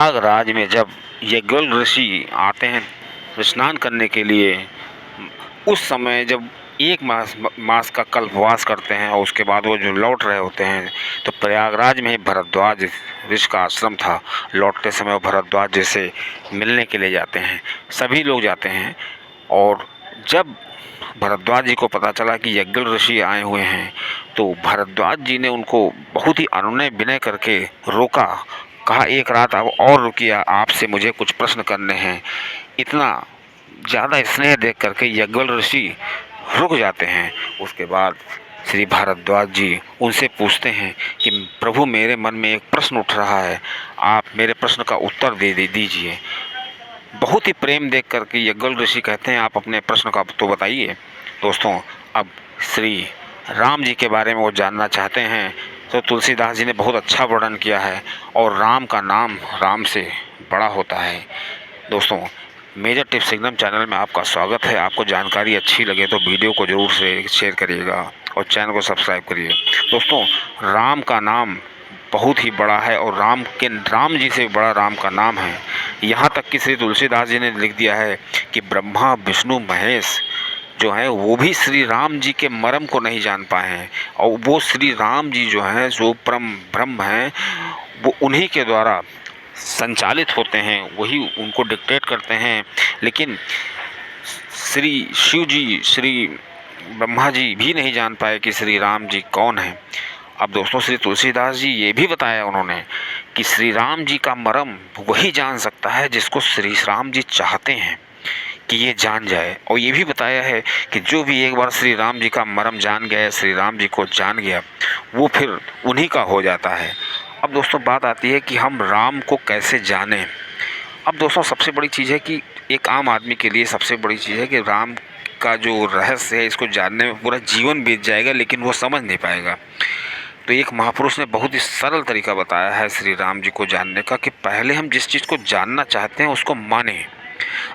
प्रयागराज में जब यज्ञवल्क्य ऋषि आते हैं स्नान करने के लिए, उस समय जब एक मास का कल्पवास करते हैं और उसके बाद वो जो लौट रहे होते हैं, तो प्रयागराज में भरद्वाज ऋषि का आश्रम था। लौटते समय वो भरद्वाज जी से मिलने के लिए जाते हैं, सभी लोग जाते हैं। और जब भरद्वाज जी को पता चला कि यज्ञवल्क्य ऋषि आए हुए हैं, तो भरद्वाज जी ने उनको बहुत ही अनुनय विनय करके रोका। कहा, एक रात अब और रुकिए, आपसे मुझे कुछ प्रश्न करने हैं। इतना ज़्यादा स्नेह देख करके यज्ञवल्क्य ऋषि रुक जाते हैं। उसके बाद श्री भारद्वाज जी उनसे पूछते हैं कि प्रभु, मेरे मन में एक प्रश्न उठ रहा है, आप मेरे प्रश्न का उत्तर दे दीजिए। बहुत ही प्रेम देख करके यज्ञवल्क्य ऋषि कहते हैं, आप अपने प्रश्न का तो बताइए। दोस्तों, अब श्री राम जी के बारे में वो जानना चाहते हैं, तो तुलसीदास जी ने बहुत अच्छा वर्णन किया है। और राम का नाम राम से बड़ा होता है। दोस्तों, मेजर टिप्स सिग्नम चैनल में आपका स्वागत है। आपको जानकारी अच्छी लगे तो वीडियो को ज़रूर से शेयर करिएगा और चैनल को सब्सक्राइब करिए। दोस्तों, राम का नाम बहुत ही बड़ा है और राम जी से बड़ा राम का नाम है। यहाँ तक कि श्री तुलसीदास जी ने लिख दिया है कि ब्रह्मा विष्णु महेश जो है वो भी श्री राम जी के मर्म को नहीं जान पाए हैं। और वो श्री राम जी जो हैं, जो परम ब्रह्म हैं, वो उन्हीं के द्वारा संचालित होते हैं, वही उनको डिक्टेट करते हैं। लेकिन श्री शिव जी, श्री ब्रह्मा जी भी नहीं जान पाए कि श्री राम जी कौन हैं। अब दोस्तों, श्री तुलसीदास जी ये भी बताया उन्होंने कि श्री राम जी का मर्म वही जान सकता है जिसको श्री राम जी चाहते हैं कि ये जान जाए। और ये भी बताया है कि जो भी एक बार श्री राम जी का मर्म जान गया, श्री राम जी को जान गया, वो फिर उन्हीं का हो जाता है। अब दोस्तों, बात आती है कि हम राम को कैसे जानें। अब दोस्तों, सबसे बड़ी चीज़ है कि एक आम आदमी के लिए सबसे बड़ी चीज़ है कि राम का जो रहस्य है, इसको जानने में पूरा जीवन बीत जाएगा लेकिन वो समझ नहीं पाएगा। तो एक महापुरुष ने बहुत ही सरल तरीका बताया है श्री राम जी को जानने का, कि पहले हम जिस चीज़ को जानना चाहते हैं उसको मानें।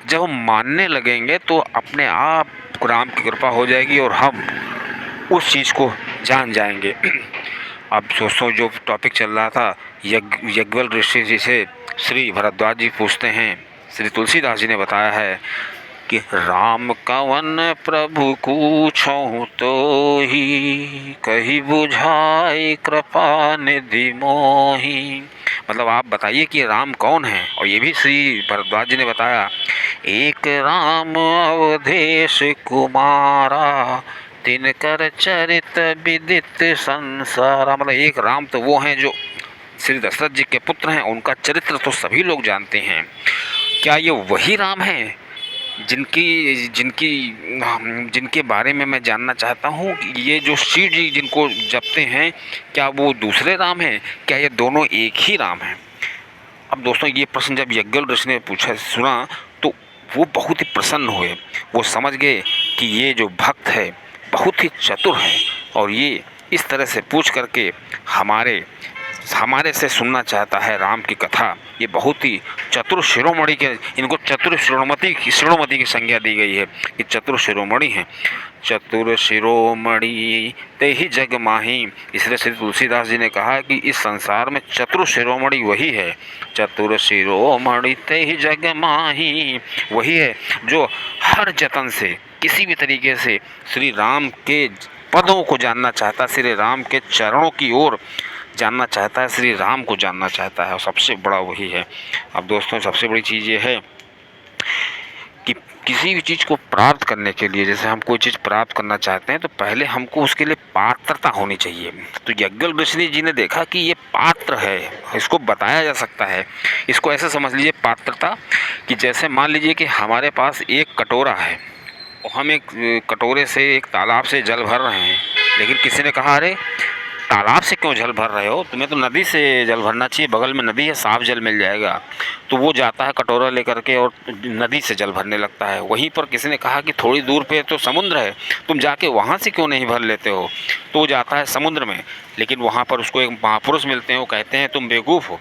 जब हम मानने लगेंगे तो अपने आप राम की कृपा हो जाएगी और हम उस चीज़ को जान जाएंगे। अब दोस्तों, जो टॉपिक चल रहा था, यज्ञवल्क्य ऋषि जी से श्री भरद्वाज जी पूछते हैं, श्री तुलसीदास जी ने बताया है कि राम कवन प्रभु पूछो तो ही, कही बुझाई कृपा निधि मोही। मतलब आप बताइए कि राम कौन है। और ये भी श्री भरद्वाज जी ने बताया, एक राम अवधेश कुमारा, तिनकर चरित विदित संसारा। मतलब एक राम तो वो हैं जो श्री दशरथ जी के पुत्र हैं, उनका चरित्र तो सभी लोग जानते हैं। क्या ये वही राम हैं जिनके बारे में मैं जानना चाहता हूँ? ये जो शिव जी जिनको जपते हैं, क्या वो दूसरे राम हैं? क्या ये दोनों एक ही राम हैं? अब दोस्तों, ये प्रश्न जब यज्ञवल्क्य ऋषि ने सुना तो वो बहुत ही प्रसन्न हुए। वो समझ गए कि ये जो भक्त है बहुत ही चतुर है और ये इस तरह से पूछ करके हमारे से सुनना चाहता है राम की कथा। ये बहुत ही चतुर शिरोमणि के, इनको चतुर शिरोमणि की संज्ञा दी गई है कि चतुर शिरोमणि हैं। चतुर शिरोमणि ते ही जग माही। इसलिए श्री तुलसीदास जी ने कहा कि इस संसार में चतुर शिरोमणि वही है। चतुर शिरोमणि ते ही जग माही, वही है जो हर जतन से, किसी भी तरीके से श्री राम के पदों को जानना चाहता है, श्री राम के चरणों की ओर जानना चाहता है, श्री राम को जानना चाहता है, और सबसे बड़ा वही है। अब दोस्तों, सबसे बड़ी चीज़ ये है कि किसी भी चीज़ को प्राप्त करने के लिए, जैसे हम कोई चीज़ प्राप्त करना चाहते हैं तो पहले हमको उसके लिए पात्रता होनी चाहिए। तो यज्ञवल्क्य ऋषि जी ने देखा कि ये पात्र है, इसको बताया जा सकता है। इसको ऐसे समझ लीजिए पात्रता, कि जैसे मान लीजिए कि हमारे पास एक कटोरा है और हम एक कटोरे से एक तालाब से जल भर रहे हैं, लेकिन किसी ने कहा, अरे तालाब से क्यों जल भर रहे हो, तुम्हें तो नदी से जल भरना चाहिए, बगल में नदी है, साफ जल मिल जाएगा। तो वो जाता है कटोरा लेकर के और नदी से जल भरने लगता है। वहीं पर किसी ने कहा कि थोड़ी दूर पे तो समुद्र है, तुम जाके वहाँ से क्यों नहीं भर लेते हो। तो वो जाता है समुद्र में, लेकिन वहाँ पर उसको एक महापुरुष मिलते हैं, वो कहते हैं, तुम बेवकूफ़ हो,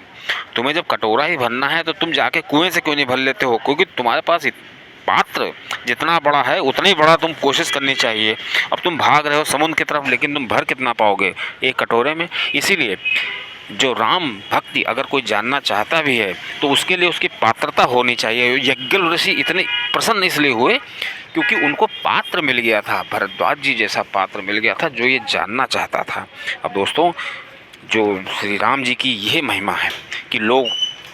तुम्हें जब कटोरा ही भरना है तो तुम जाके कुएँ से क्यों नहीं भर लेते हो, क्योंकि तुम्हारे पास पात्र जितना बड़ा है उतना ही बड़ा तुम कोशिश करनी चाहिए। अब तुम भाग रहे हो समुद्र की तरफ, लेकिन तुम भर कितना पाओगे एक कटोरे में। इसीलिए जो राम भक्ति अगर कोई जानना चाहता भी है तो उसके लिए उसकी पात्रता होनी चाहिए। याज्ञवल्क्य ऋषि इतने प्रसन्न इसलिए हुए क्योंकि उनको पात्र मिल गया था, भरद्वाज जी जैसा पात्र मिल गया था जो ये जानना चाहता था। अब दोस्तों, जो श्री राम जी की यह महिमा है कि लोग,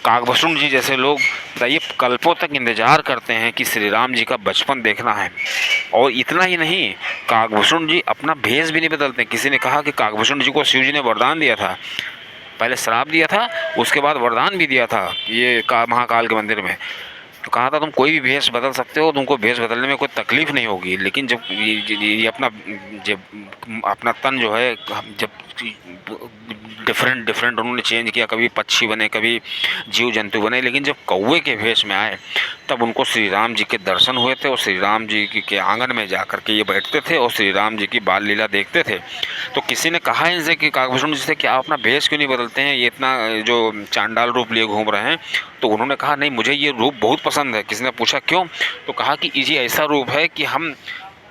काकभूषण जी जैसे लोग बताइए कल्पों तक इंतज़ार करते हैं कि श्री राम जी का बचपन देखना है। और इतना ही नहीं, काकभूषण जी अपना भेष भी नहीं बदलते। किसी ने कहा कि काकभूषण जी को शिव जी ने वरदान दिया था, पहले श्राप दिया था, उसके बाद वरदान भी दिया था ये महाकाल के मंदिर में। तो कहा था तुम कोई भी भेष बदल सकते हो, तुमको भेष बदलने में कोई तकलीफ़ नहीं होगी। लेकिन जब ये अपना तन जो है जब डिफरेंट उन्होंने चेंज किया, कभी पक्षी बने, कभी जीव जंतु बने, लेकिन जब कौवे के भेष में आए तब उनको श्री राम जी के दर्शन हुए थे और श्री राम जी के आंगन में जा कर के ये बैठते थे और श्री राम जी की बाल लीला देखते थे। तो किसी ने कहा इनसे कि काकभूषण जी से कि आप अपना भेष क्यों नहीं बदलते हैं, ये इतना जो चांडाल रूप लिए घूम रहे हैं। तो उन्होंने कहा नहीं, मुझे ये रूप बहुत पसंद है। किसी ने पूछा क्यों, तो कहा कि ये ऐसा रूप है कि हम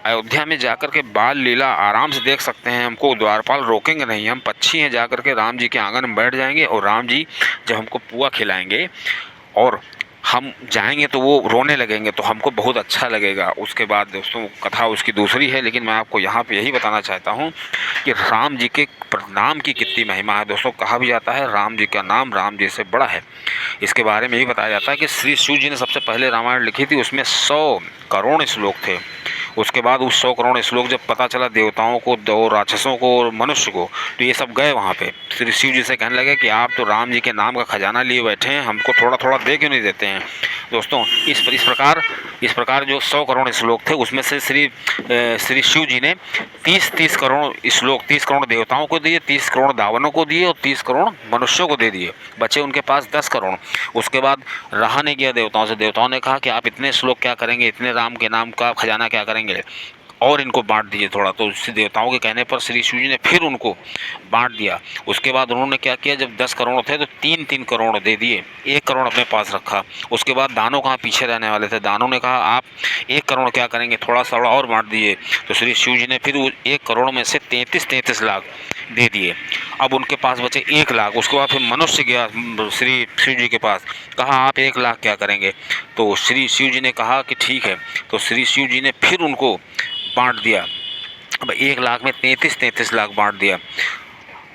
अयोध्या में जाकर के बाल लीला आराम से देख सकते हैं, हमको द्वारपाल रोकेंगे नहीं, हम पक्षी हैं, जाकर के राम जी के आंगन में बैठ जाएंगे और राम जी जब हमको पुआ खिलाएंगे और हम जाएंगे तो वो रोने लगेंगे तो हमको बहुत अच्छा लगेगा। उसके बाद दोस्तों कथा उसकी दूसरी है, लेकिन मैं आपको यहाँ पे यही बताना चाहता हूँ कि राम जी के नाम की कितनी महिमा है। दोस्तों कहा भी जाता है राम जी का नाम राम जी से बड़ा है। इसके बारे में यही बताया जाता है कि श्री शिव जी ने सबसे पहले रामायण लिखी थी, उसमें 100 करोड़ श्लोक थे। उसके बाद उस 100 करोड़ श्लोक जब पता चला देवताओं को, दो राक्षसों को और मनुष्य को, तो ये सब गए वहाँ पे श्री शिव जी से कहने लगे कि आप तो राम जी के नाम का खजाना लिए बैठे हैं, हमको थोड़ा थोड़ा दे क्यों नहीं देते हैं। दोस्तों इस प्रकार जो 100 करोड़ श्लोक थे उसमें से श्री शिव जी ने 30 करोड़ श्लोक 30 करोड़ देवताओं को दिए, 30 करोड़ दानवों को दिए और 30 करोड़ मनुष्यों को दे दिए। बचे उनके पास 10 करोड़। उसके बाद रहा नहीं गया देवताओं से। देवताओं ने कहा कि आप इतने श्लोक क्या करेंगे, इतने राम के नाम का खजाना क्या करेंगे, और इनको बांट दीजिए थोड़ा। तो उस देवताओं के कहने पर श्री शिव जी ने फिर उनको बांट दिया। उसके बाद उन्होंने क्या किया, जब 10 करोड़ थे तो 3-3 करोड़ दे दिए, 1 करोड़ अपने पास रखा। उसके बाद दानों कहाँ पीछे रहने वाले थे, दानों ने कहा आप 1 करोड़ क्या करेंगे, थोड़ा सा और बांट दीजिए। तो श्री शिव जी ने फिर 1 करोड़ में से 33 लाख दे दिए। अब उनके पास बचे 1 लाख। उसके बाद फिर मनुष्य गया श्री शिव जी के पास, कहा आप 1 लाख क्या करेंगे। तो श्री शिव जी ने कहा कि ठीक है। तो श्री शिव जी ने फिर उनको बांट दिया। अब 1 लाख में 33 लाख बांट दिया।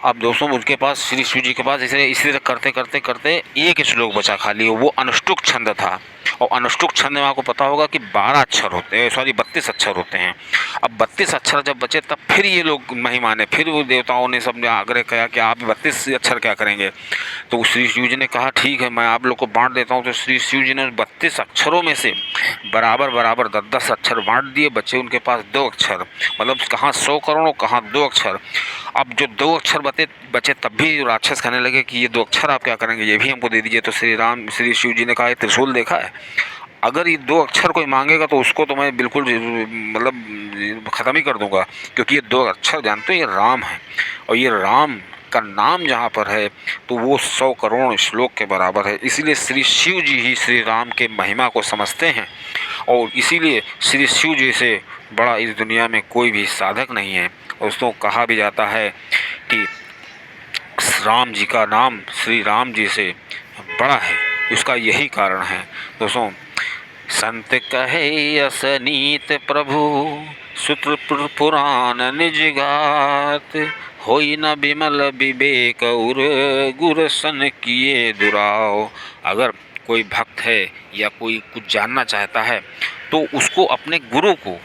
अब दोस्तों उनके पास, श्री शिव जी के पास इसी तरह करते एक श्लोक बचा खाली, वो अनुष्टुप छंद था। और अनुष्टुप छंद में आपको पता होगा कि 12 अक्षर होते हैं, 32 अक्षर होते हैं। अब 32 अक्षर जब बचे तब फिर ये लोग नहीं माने, फिर वो देवताओं ने सबने आग्रह किया कि आप 32 अक्षर क्या करेंगे। तो श्री शिव जी ने कहा ठीक है, मैं आप लोग को बांट देता हूँ। तो श्री शिव जी ने 32 अक्षरों में से बराबर 10 अक्षर बांट दिए। बचे उनके पास 2 अक्षर, मतलब कहाँ 100 करोड़ कहाँ 2 अक्षर। अब जो 2 अक्षर बचे तब भी राक्षस कहने लगे कि ये 2 अक्षर आप क्या करेंगे, ये भी हमको दे दीजिए। तो श्री शिव जी ने कहा ये त्रिशूल देखा है, अगर ये 2 अक्षर कोई मांगेगा तो उसको तो मैं बिल्कुल मतलब ख़त्म ही कर दूंगा, क्योंकि ये 2 अक्षर जानते हो ये राम है, और ये राम का नाम जहाँ पर है तो वो 100 करोड़ श्लोक के बराबर है। इसीलिए श्री शिव जी ही श्री राम के महिमा को समझते हैं, और इसीलिए श्री शिव जी से बड़ा इस दुनिया में कोई भी साधक नहीं है। दोस्तों कहा भी जाता है कि राम जी का नाम श्री राम जी से बड़ा है, उसका यही कारण है। दोस्तों संत कहे असनीत प्रभु सूत्र पुराण निज गात, होई न बिमल विवेक उर गुर सन किए दुराव। अगर कोई भक्त है या कोई कुछ जानना चाहता है तो उसको अपने गुरु को